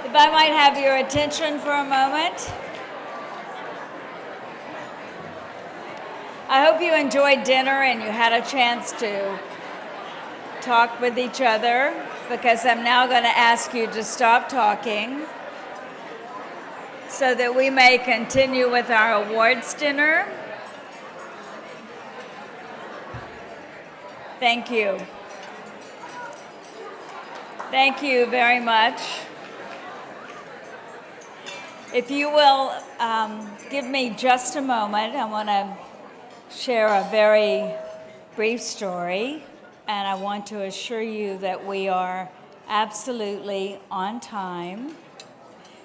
If I might have your attention for a moment. I hope you enjoyed dinner and you had a chance to talk with each other, because I'm now going to ask you to stop talking so that we may continue with our awards dinner. Thank you. Thank you very much. If you will give me just a moment, I want to share a very brief story, and I want to assure you that we are absolutely on time.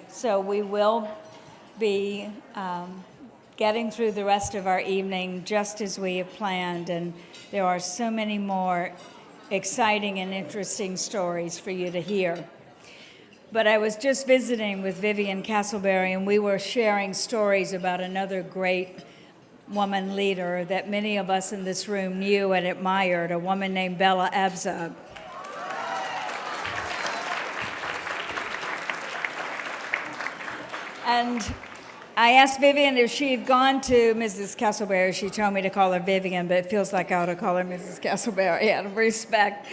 So we will be getting through the rest of our evening just as we have planned, and there are so many more exciting and interesting stories for you to hear. But I was just visiting with Vivian Castleberry, and we were sharing stories about another great woman leader that many of us in this room knew and admired, a woman named Bella Abzug. And I asked Vivian if she had gone to Mrs. Castleberry. She told me to call her Vivian, but it feels like I ought to call her Mrs. Castleberry out of respect.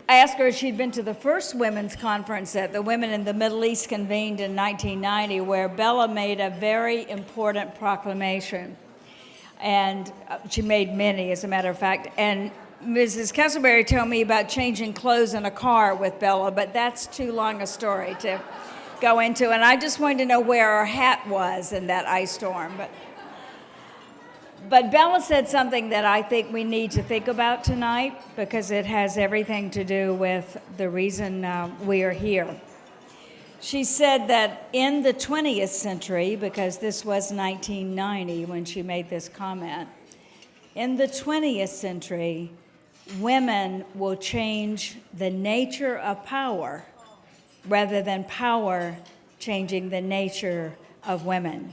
I asked her if she'd been to the first women's conference that the women in the Middle East convened in 1990, where Bella made a very important proclamation. And she made many, as a matter of fact. And Mrs. Castleberry told me about changing clothes in a car with Bella, but that's too long a story to go into. And I just wanted to know where her hat was in that ice storm. But Bella said something that I think we need to think about tonight, because it has everything to do with the reason we are here. She said that in the 20th century, because this was 1990 when she made this comment, in the 20th century, women will change the nature of power rather than power changing the nature of women.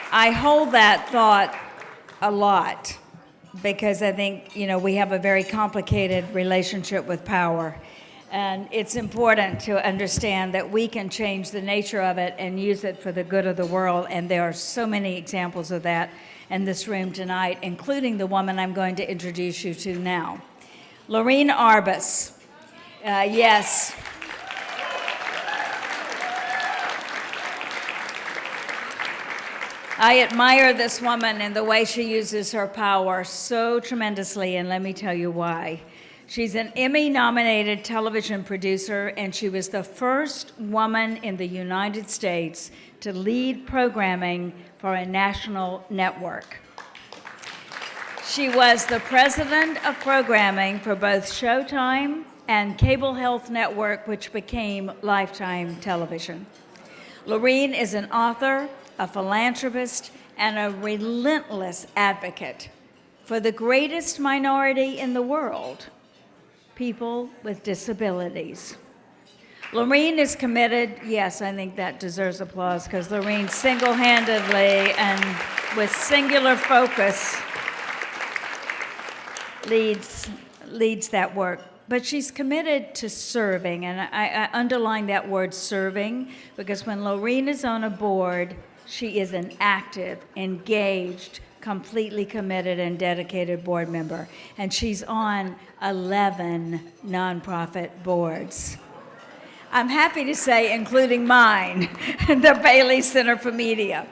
I hold that thought a lot, because I think, we have a very complicated relationship with power. And it's important to understand that we can change the nature of it and use it for the good of the world. And there are so many examples of that in this room tonight, including the woman I'm going to introduce you to now. Lorene Arbus. Yes. I admire this woman and the way she uses her power so tremendously, and let me tell you why. She's an Emmy-nominated television producer, and she was the first woman in the United States to lead programming for a national network. She was the president of programming for both Showtime and Cable Health Network, which became Lifetime Television. Lorene is an author, a philanthropist, and a relentless advocate for the greatest minority in the world, people with disabilities. Lorene is committed, yes, I think that deserves applause, because Lorene single-handedly and with singular focus leads that work. But she's committed to serving, and I underline that word serving, because when Lorene is on a board, she is an active, engaged, completely committed and dedicated board member. And she's on 11 nonprofit boards. I'm happy to say, including mine, the Bailey Center for Media.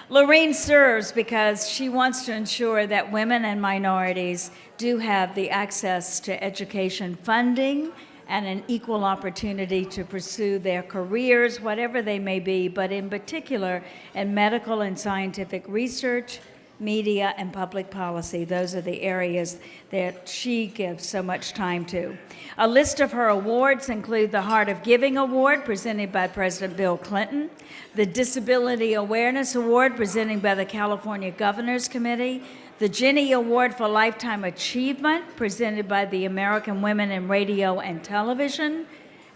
Lorene serves because she wants to ensure that women and minorities do have the access to education funding and an equal opportunity to pursue their careers, whatever they may be, but in particular in medical and scientific research, media, and public policy. Those are the areas that she gives so much time to. A list of her awards include the Heart of Giving Award, presented by President Bill Clinton, the Disability Awareness Award, presented by the California Governor's Committee, the Jenny Award for Lifetime Achievement, presented by the American Women in Radio and Television,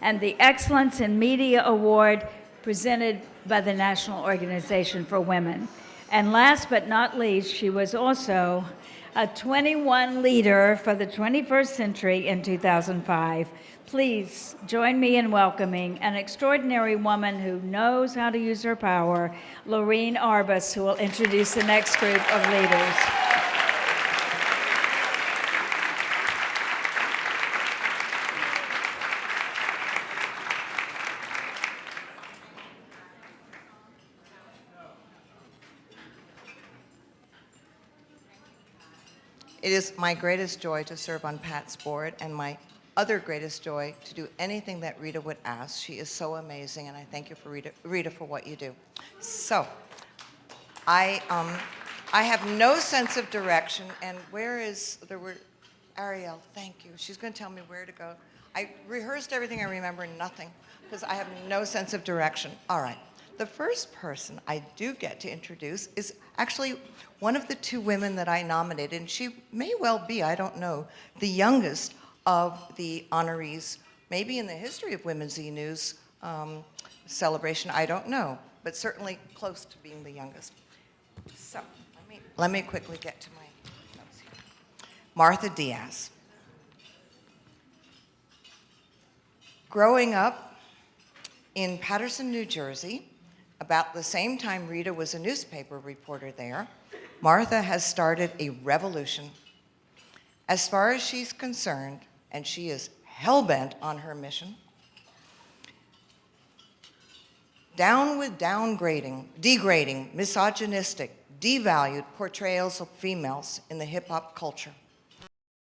and the Excellence in Media Award, presented by the National Organization for Women. And last but not least, she was also a 21 leader for the 21st century in 2005. Please join me in welcoming an extraordinary woman who knows how to use her power, Laureen Arbus, who will introduce the next group of leaders. It is my greatest joy to serve on Pat's board, and my other greatest joy to do anything that Rita would ask. She is so amazing, and I thank you for Rita for what you do. So, I have no sense of direction, and Ariel, thank you. She's going to tell me where to go. I rehearsed everything, I remember nothing, because I have no sense of direction. All right. The first person I do get to introduce is actually one of the two women that I nominated, and she may well be, I don't know, the youngest of the honorees, maybe in the history of Women's eNews celebration, I don't know, but certainly close to being the youngest. So let me quickly get to my notes here. Martha Diaz. Growing up in Paterson, New Jersey, about the same time Rita was a newspaper reporter there, Martha has started a revolution. As far as she's concerned, and she is hell-bent on her mission, down with degrading, misogynistic, devalued portrayals of females in the hip-hop culture.